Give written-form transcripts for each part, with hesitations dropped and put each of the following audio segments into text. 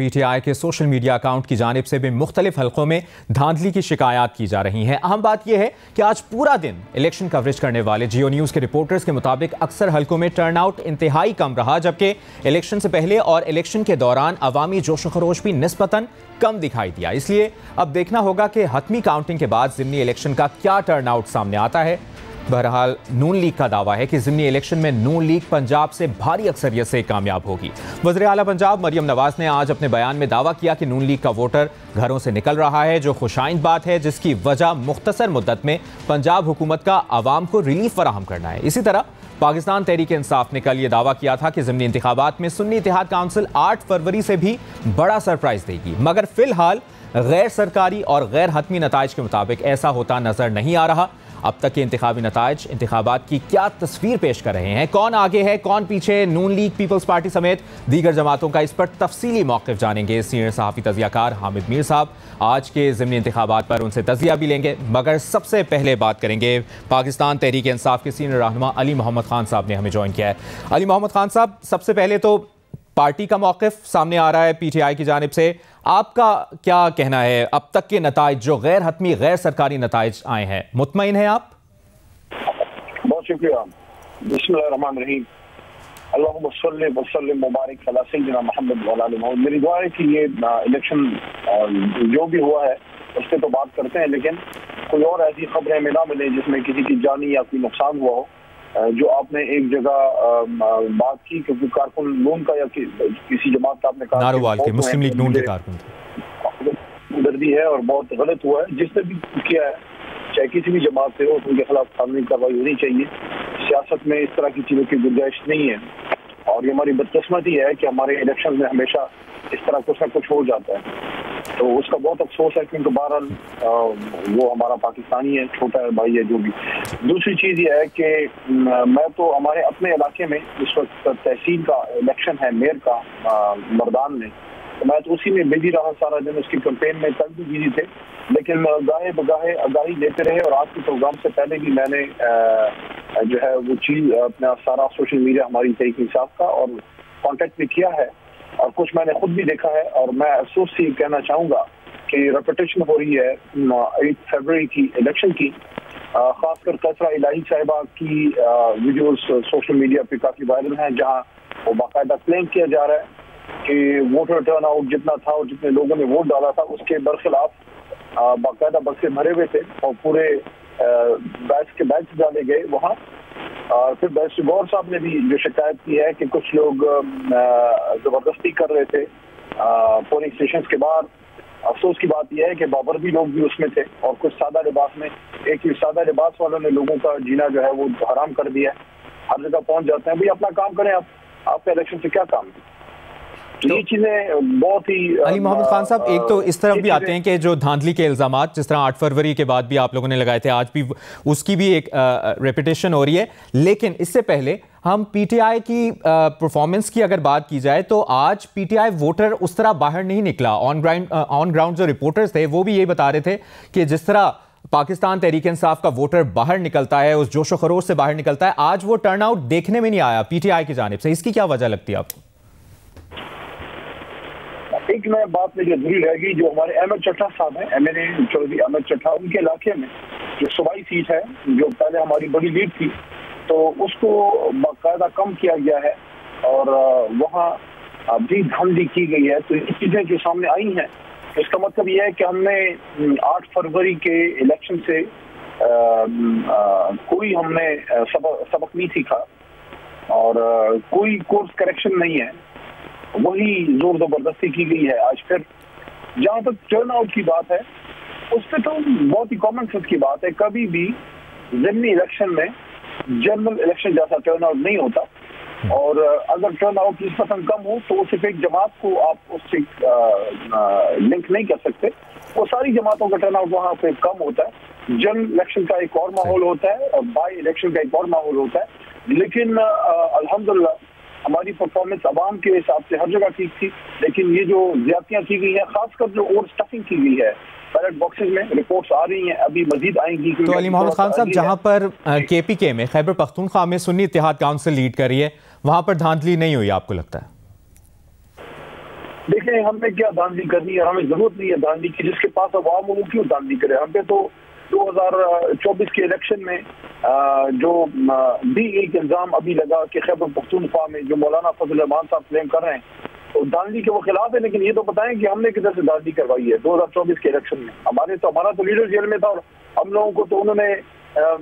PTI के social media account की जानिब से भी मुख्तलिफ हलकों में धांधली की शिकायत की जा रही हैं। अहम बात यह है कि आज पूरा दिन इलेक्शन कवरेज करने वाले जियो न्यूज़ के रिपोर्टर्स के मुताबिक अक्सर हलकों में टर्नआउट इंतहाई कम रहा, जबकि इलेक्शन से पहले और इलेक्शन के दौरान अवामी जोश व खरोश भी निस्बतन कम दिखाई दिया। इसलिए अब देखना होगा कि हतमी काउंटिंग के बाद ज़िमनी इलेक्शन का क्या टर्नआउट सामने आता है। बहरहाल नून लीग का दावा है कि ज़िमनी इलेक्शन में नून लीग पंजाब से भारी अक्सरियत से कामयाब होगी। वज़ीर आला पंजाब मरियम नवाज ने आज अपने बयान में दावा किया कि नून लीग का वोटर घरों से निकल रहा है, जो खुशाइंद बात है, जिसकी वजह मुख्तसर मुद्दत में पंजाब हुकूमत का आवाम को रिलीफ फराहम करना है। इसी तरह पाकिस्तान तहरीक इंसाफ ने कल ये दावा किया था कि ज़िमनी इंतखाबात में सुन्नी इत्तेहाद काउंसिल 8 फरवरी से भी बड़ा सरप्राइज देगी, मगर फिलहाल गैर सरकारी और गैर हतमी नताइज के मुताबिक ऐसा होता नजर नहीं आ रहा। अब तक के इंतखाबी नताइज इंतखाबात की क्या तस्वीर पेश कर रहे हैं, कौन आगे है कौन पीछे, नून लीग, पीपल्स पार्टी समेत दीगर जमातों का, इस पर तफसीली मौक़िफ़ जानेंगे सीनियर सहाफ़ी तज़ियाकार हामिद मीर साहब। आज के ज़िमनी इंतखाबात पर उनसे तज़िया भी लेंगे, मगर सबसे पहले बात करेंगे पाकिस्तान तहरीक इंसाफ के सीनियर रहनुमा अली मोहम्मद खान साहब ने हमें ज्वाइन किया है। अली मोहम्मद खान साहब, सबसे पहले तो पार्टी का मौक़िफ़ सामने आ रहा है पीटीआई की जानिब से, आपका क्या कहना है? अब तक के नताइज जो गैर हतमी गैर सरकारी नताइज आए हैं, मुतमईन हैं आप? बहुत शुक्रिया। बिस्मिल्लाहिर्रहमानिर्रहीम। अल्लाहुम्मा सल्लि व सल्लिम मुबारक अला सय्यिदिना मुहम्मद व अला आलि मुहम्मद। मेरी दुआ है कि ये इलेक्शन जो भी हुआ है उस पर तो बात करते हैं, लेकिन कोई और ऐसी खबरें हमें ना मिले जिसमें किसी की जानी या कोई नुकसान हुआ हो। जो आपने एक जगह बात की कि कारकुन नून का या किसी जमात का आपने कहा नारोवाल के मुस्लिम लीग नून के कारकुन दर्दी है और बहुत गलत हुआ है। जिसने भी किया है, चाहे किसी भी जमात से हो, उनके खिलाफ कानूनी कार्रवाई होनी चाहिए। सियासत में इस तरह की चीज़ों की गुंजाइश नहीं है और ये हमारी बदकिस्मती है कि हमारे इलेक्शन में हमेशा इस तरह कुछ ना कुछ हो जाता है। तो उसका बहुत अफसोस है, क्योंकि बहरहाल वो हमारा पाकिस्तानी है, छोटा है भाई है जो भी। दूसरी चीज़ ये है कि मैं तो हमारे अपने इलाके में इस वक्त तहसील का इलेक्शन है, मेयर का मर्दान में, तो मैं तो उसी में बिजी रहा सारा दिन। उसकी कैंपेन में कल भी बिजी थे, लेकिन गाहे बगाहे आगाही देते रहे। और आज के प्रोग्राम से पहले भी मैंने जो है वो चीज़ अपना सारा सोशल मीडिया हमारी तहरीक इंसाफ का और कॉन्टेक्ट भी किया है, और कुछ मैंने खुद भी देखा है। और मैं अफसोस से कहना चाहूँगा कि रेपिटेशन हो रही है 8 फरवरी की इलेक्शन की। खासकर कसरा इलाही साहिबा की वीडियोस सोशल मीडिया पे काफ़ी वायरल हैं, जहाँ वो बाकायदा क्लेम किया जा रहा है कि वोटर टर्न आउट जितना था और जितने लोगों ने वोट डाला था उसके बरखिलाफ बाकायदा बक्से भरे हुए थे और पूरे बैच डाले गए वहाँ। फिर बैरिस्टर गौर साहब ने भी जो शिकायत की है कि कुछ लोग जबरदस्ती कर रहे थे पोलिंग स्टेशन के बाहर। अफसोस की बात यह है कि बाबरदी लोग भी उसमें थे और कुछ सादा लिबास में, एक ही सादा लिबास वालों ने लोगों का जीना जो है वो हराम कर दिया। हर जगह पहुंच जाते हैं, भाई अपना काम करें, आपका इलेक्शन से क्या काम है। तो ये चीजें बहुत ही अली मोहम्मद खान साहब, एक तो इस तरफ भी आते हैं कि जो धांधली के इल्जामात जिस तरह 8 फरवरी के बाद भी आप लोगों ने लगाए थे, आज भी उसकी भी एक रेपिटेशन हो रही है। लेकिन इससे पहले हम पीटीआई की परफॉर्मेंस की अगर बात की जाए तो आज पीटीआई वोटर उस तरह बाहर नहीं निकला। ऑन ग्राउंड जो रिपोर्टर्स थे वो भी यही बता रहे थे कि जिस तरह पाकिस्तान तहरीक इंसाफ का वोटर बाहर निकलता है, उस जोशो खरोश से बाहर निकलता है, आज वो टर्नआउट देखने में नहीं आया पीटीआई की जानिब से। इसकी क्या वजह लगती है आपको? एक नया बात मेरी अधूरी रहेगी, जो हमारे अहमद चट्टा साहब हैं, एमएलए चौधरी अहमद चट्टा, उनके इलाके में जो सूबाई सीट है जो पहले हमारी बड़ी लीड थी, तो उसको बाकायदा कम किया गया है और वहाँ भी धांधली की गई है। तो ये चीज़ें जो सामने आई हैं, इसका मतलब यह है कि हमने 8 फरवरी के इलेक्शन से कोई हमने सबक नहीं सीखा और कोई कोर्स करेक्शन नहीं है, वही जोर जबरदस्ती की गई है। आज फिर जहाँ तक टर्न आउट की बात है, उस पर तो बहुत ही कॉमन सेंस की बात है। कभी भी ज़िमनी इलेक्शन में जनरल इलेक्शन जैसा टर्न आउट नहीं होता, और अगर टर्न आउट निस्बतन कम हो तो सिर्फ एक जमात को आप उससे लिंक नहीं कर सकते। वो सारी जमातों का टर्न आउट वहाँ पे कम होता है। जनरल इलेक्शन का एक और माहौल होता है और बाई इलेक्शन का एक और माहौल होता है। लेकिन अल्हम्दुलिल्लाह हमारी परफॉर्मेंस अवाम के हिसाब से हर जगह ठीक थी, लेकिन ये जो ज्यादतियाँ की गई हैं, खासकर जो ओवर स्टफिंग की गई है बैलेट बॉक्सेस में, रिपोर्ट्स आ रही हैं, अभी मजीद आएंगी। तो अली मोहम्मद खान साहब, जहां पर केपीके में खैबर पख्तूनख्वा में सुन्नी इत्तेहाद काउंसिल लीड कर रही है, वहां पर धांधली नहीं हुई आपको लगता है? देखें, हमें क्या धांधली करनी है, हमें जरूरत नहीं है धांधली की। जिसके पास अवाम हो वो क्यों धांधली करे। हम पे तो 2024 के इलेक्शन में जो भी एक इल्जाम अभी लगा कि खैबर पख्तूनख्वा में जो मौलाना फजल रहमान साहब क्लेम कर रहे हैं तो धांधली के वो खिलाफ है, लेकिन ये तो बताएं कि हमने किधर से धांधली करवाई है 2024 के इलेक्शन में। हमारा तो लीडर जेल में था और हम लोगों को तो उन्होंने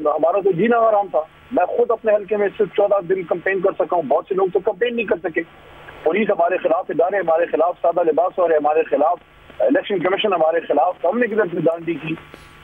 हमारा तो जीना आराम था। मैं खुद अपने हल्के में सिर्फ 14 दिन कंपेन कर सका हूँ, बहुत से लोग तो कंपेन नहीं कर सके। पुलिस हमारे खिलाफ, इदारे हमारे खिलाफ, सादा लिबास वाले हमारे खिलाफ, इलेक्शन कमीशन हमारे खिलाफ, तो हमने किधर से दांधी की।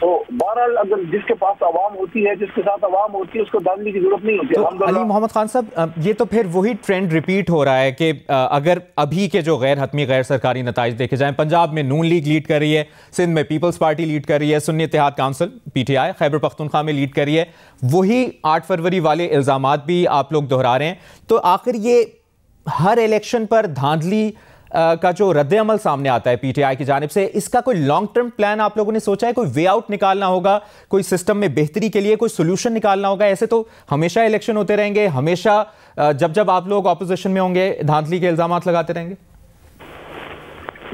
तो बहरहाल अगर जिसके पास आवाम होती है, जिसके साथ आवाम होती है, उसको दांधली की जरूरत नहीं होती। तो अली मोहम्मद खान साहब, ये तो फिर वही ट्रेंड रिपीट हो रहा है कि अगर अभी के जो गैर हतमी गैर सरकारी नताइज देखे जाएं, पंजाब में नून लीग लीड कर रही है, सिंध में पीपल्स पार्टी लीड कर रही है, सुन्नी इत्तेहाद काउंसिल PTI खैबर पख्तूनख्वा में लीड कर रही है, वही 8 फरवरी वाले इल्जामात भी आप लोग दोहरा रहे हैं। तो आखिर ये हर इलेक्शन पर धांधली का जो रद्द-ए-अमल सामने आता है PTI की जानिब से, इसका कोई लॉन्ग टर्म प्लान आप लोगों ने सोचा है? कोई वे आउट निकालना होगा, कोई सिस्टम में बेहतरी के लिए कोई सोल्यूशन निकालना होगा? ऐसे तो हमेशा इलेक्शन होते रहेंगे, हमेशा जब आप लोग ऑपोजिशन में होंगे धांधली के इल्जामात लगाते रहेंगे?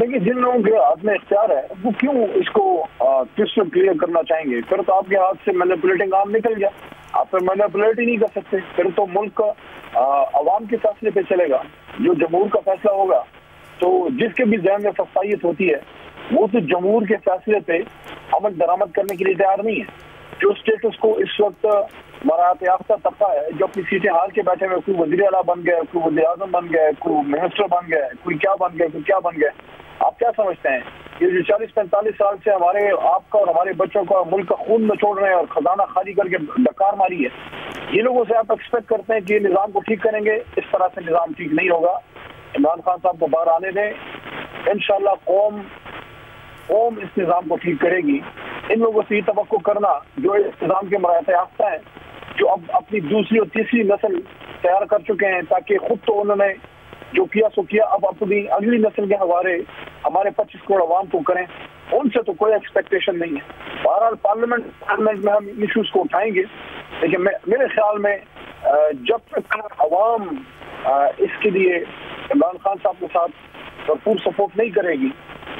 देखिए, जिन लोगों के हाथ में इख्तियार है वो क्यों इसको क्रिस्टल क्लियर करना चाहेंगे? फिर तो आपके हाथ से मैनिपुलेटिंग आर्म निकल गया, आप फिर मैनिपुलेट ही नहीं कर सकते। फिर तो मुल्क अवाम के फैसले पे चलेगा, जो जमहूर का फैसला होगा। तो जिसके भी जहन में फसाइयत होती है वो तो जमहूर के फैसले पे अमल दरामद करने के लिए तैयार नहीं है। जो स्टेटस को इस वक्त मराहत याफ्ता तबका है, जो अपनी सीटें हार के बैठे हुए, कोई वज़ीर आला बन गया, कोई वज़ीर आज़म बन गया, कोई मिनिस्टर बन गया, कोई क्या बन गया, कोई क्या बन गया। आप क्या समझते हैं ये जो 40-45 साल से हमारे आपका और हमारे बच्चों का मुल्क का खून निचोड़ रहे हैं और खजाना खाली करके डकार मारी है, ये लोगों से आप एक्सपेक्ट करते हैं कि ये निज़ाम को ठीक करेंगे? इस तरह से निज़ाम ठीक नहीं होगा। इमरान खान साहब को बाहर आने दें, इंशाल्लाह कौम इस निज़ाम को ठीक करेगी। इन लोगों से ये तवक्को करना जो इस निज़ाम के मराहत याफ्ता है, जो अब अपनी दूसरी और तीसरी नस्ल तैयार कर चुके हैं, ताकि खुद तो उन्होंने जो किया सो किया, अब अपनी अगली नस्ल के हवाले हमारे 25 करोड़ अवाम को करें, उनसे तो कोई एक्सपेक्टेशन नहीं है। बहरहाल पार्लियामेंट में हम इशूज को उठाएंगे, लेकिन मेरे ख्याल में जब तक अवाम इसके लिए इमरान खान साहब के साथ भरपूर सपोर्ट नहीं करेगी,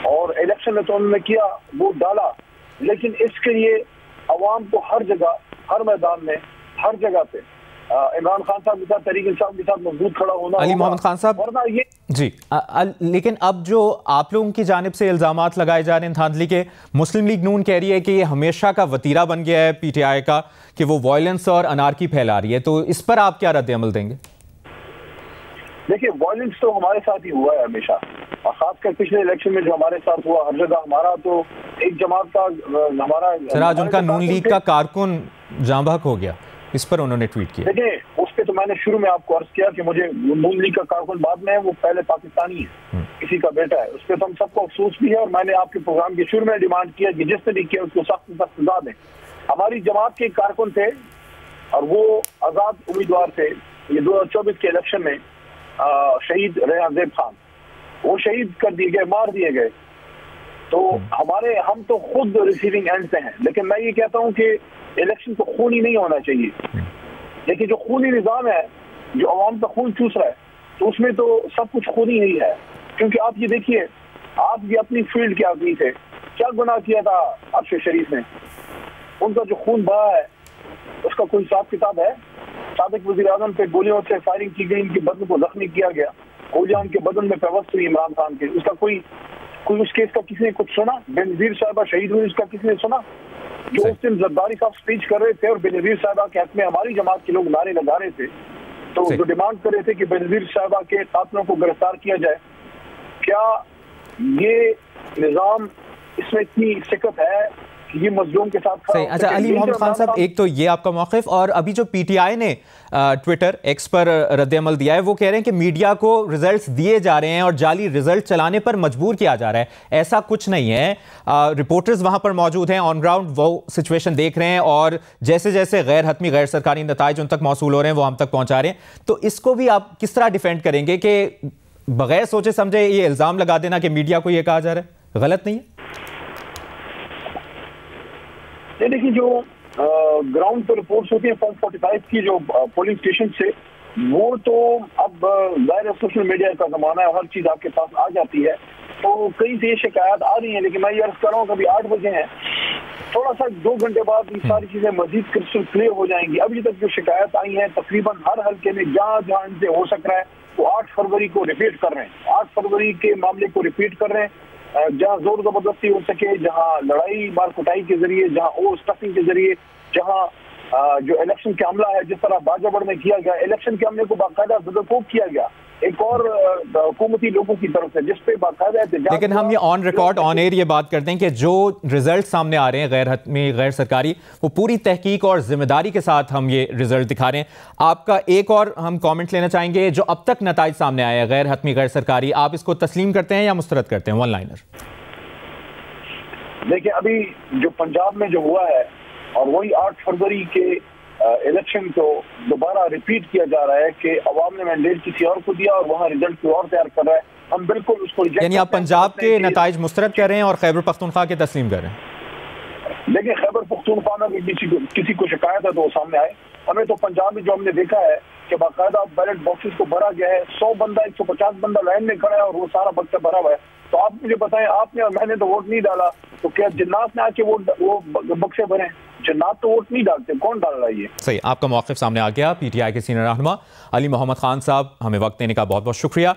और इलेक्शन में तो उन्होंने किया, वोट डाला, लेकिन इसके लिए अवाम को हर जगह, हर मैदान में, हर जगह पे इमरान खान साहब के साथ, तहरीक इंसाफ के साथ मजबूत खड़ा होना। अली मोहम्मद खान साहब, वरना ये जी लेकिन अब जो आप लोगों की जानिब से इल्जामात लगाए जा रहे हैं धांधली के, मुस्लिम लीग नून कह रही है कि ये हमेशा का वतीरा बन गया है PTI का कि वो वायलेंस और अनारकी फैला रही है, तो इस पर आप क्या रद्द-ए-अमल देंगे? देखिए, वायलेंस तो हमारे साथ ही हुआ है हमेशा, और खासकर पिछले इलेक्शन में जो हमारे साथ हुआ, हर जगह हमारा तो एक जमात का हमारा सर, आज उनका नून लीग का कारकुन जाँ बहक हो गया, इस पर उन्होंने ट्वीट किया। देखिए, उस पर तो मैंने शुरू में आपको अर्ज किया कि मुझे नून लीग का कारकुन बाद में है, वो पहले पाकिस्तानी है, किसी का बेटा है। उस पर तो हम सबको अफसोस भी है, और मैंने आपके प्रोग्राम के शुरू में डिमांड किया कि जिसने भी किया उसको सख्त से सख्त सजा दें। हमारी जमात के कारकुन थे और वो आजाद उम्मीदवार थे। ये 2024 के इलेक्शन में शहीद रहे ज़ेब खान, वो शहीद कर दिए गए, मार दिए गए। तो हम तो खुद रिसीविंग एंड से हैं, लेकिन मैं ये कहता हूँ कि इलेक्शन तो खून ही नहीं होना चाहिए। लेकिन जो खूनी निज़ाम है, जो अवाम का खून चूस रहा है, तो उसमें तो सब कुछ खून ही नहीं है। क्योंकि आप ये देखिए, आप ये अपनी फील्ड के आदमी थे, क्या गुनाह किया था अरशद शरीफ ने? उनका जो खून बहा है उसका कोई हिसाब किताब है? साबिक वज़ीर आज़म पे गोलियों से फायरिंग की गई, इनके बदन को जख्मी किया गया, गोलियां उनके बदन में पेवस्त हुई इमरान खान के, उसका कोई उस केस का किसी ने कुछ सुना? बेनज़ीर साहिबा शहीद हुई, उसका किसी ने सुना? जो उस दिन जरदारी साहब स्पीच कर रहे थे और बेनज़ीर साहिबा के हक में हमारी जमात के लोग नारे लगा रहे थे, तो जो डिमांड कर रहे थे कि बेनज़ीर साहिबा के कातिलों को गिरफ्तार किया जाए, क्या ये निज़ाम, इसमें इतनी सिकत है कि ये मजलूम के साथ खड़ा? अच्छा, अली मोहम्मद खान साहब, एक तो ये आपका मौक़िफ़, और अभी जो PTI ने ट्विटर X पर रद्द-ए-अमल दिया है, वो कह रहे हैं कि मीडिया को रिजल्ट्स दिए जा रहे हैं और जाली रिजल्ट चलाने पर मजबूर किया जा रहा है। ऐसा कुछ नहीं है, रिपोर्टर्स वहां पर मौजूद हैं, ऑन ग्राउंड वो सिचुएशन देख रहे हैं, और जैसे जैसे गैर हतमी गैर सरकारी नताइज उन तक मौसूल हो रहे हैं वो हम तक पहुंचा रहे हैं। तो इसको भी आप किस तरह डिफेंड करेंगे कि बगैर सोचे समझे ये इल्ज़ाम लगा देना कि मीडिया को ये कहा जा रहा है गलत नहीं है? देखिए, जो ग्राउंड पर रिपोर्ट्स होती है फॉर्म 45 की, जो पोलिंग स्टेशन से वो तो अब ज़ाहिर सोशल मीडिया का ज़माना है, हर चीज़ आपके पास आ जाती है, तो कई से ये शिकायत आ रही हैं, लेकिन मैं ये अर्ज कर रहा हूँ कभी 8 बजे हैं, थोड़ा सा 2 घंटे बाद ये सारी चीज़ें मजीद क्रिस्टल क्लियर हो जाएंगी। अभी तक जो शिकायत आई हैं तकरीबन हर हल्के में जहाँ जहाँ इनसे हो सक रहा है वो 8 फरवरी को रिपीट कर रहे हैं, 8 फरवरी के मामले को रिपीट कर रहे हैं, जहाँ जोर जबरदस्ती हो सके, जहाँ लड़ाई मार कुटाई के जरिए, जहाँ ओवर स्टफिंग के जरिए, जहाँ जो इलेक्शन का हमला है जिस तरह बाजाबड़ में किया गया, इलेक्शन के हमले को बाकायदा ज़दरकोब किया गया एक और हुकूमती लोगों की तरफ से, जिस पे बाकायदा। लेकिन हम ये ऑन रिकॉर्ड ऑन एयर ये बात करते हैं कि जो रिजल्ट सामने आ रहे हैं गैर हतमी गैर सरकारी, वो पूरी तहकीक और जिम्मेदारी के साथ हम ये रिजल्ट दिखा रहे हैं। आपका एक और हम कमेंट लेना चाहेंगे, जो अब तक नताइज सामने आए हैं गैर हतमी गैर सरकारी, आप इसको तस्लीम करते हैं या मुस्तरद करते हैं? One liner. देखिए, अभी जो पंजाब में जो हुआ है और वही 8 फरवरी के इलेक्शन को दोबारा रिपीट किया जा रहा है कि अवाम ने मैंडेट किसी और को दिया और वहाँ रिजल्ट कोई और तैयार कर रहा है, हम बिल्कुल उसको यानी आप पंजाब के नताइज मुस्तरद कर रहे हैं और खैबर पख्तूनख्वा के तस्लीम कर रहे हैं? देखिए, खैबर पख्तूनख्वा में किसी को शिकायत है तो वो सामने आए। हमें तो पंजाब में जो हमने देखा है कि बाकायदा बैलेट बॉक्सेस को भरा गया है, 100 बंदा 150 बंदा लाइन में खड़ा है और वो सारा बक्सा भरा हुआ है। तो आप मुझे बताएं, आपने और मैंने तो वोट नहीं डाला, तो क्या जिन्नात ने आके वो बक्से भरे? जिन्नात तो वोट नहीं डालते, कौन डाल रहा है ये? सही, आपका मौक़िफ़ सामने आ गया। PTI के सीनियर रहनुमा अली मोहम्मद खान साहब, हमें वक्त देने का बहुत बहुत शुक्रिया।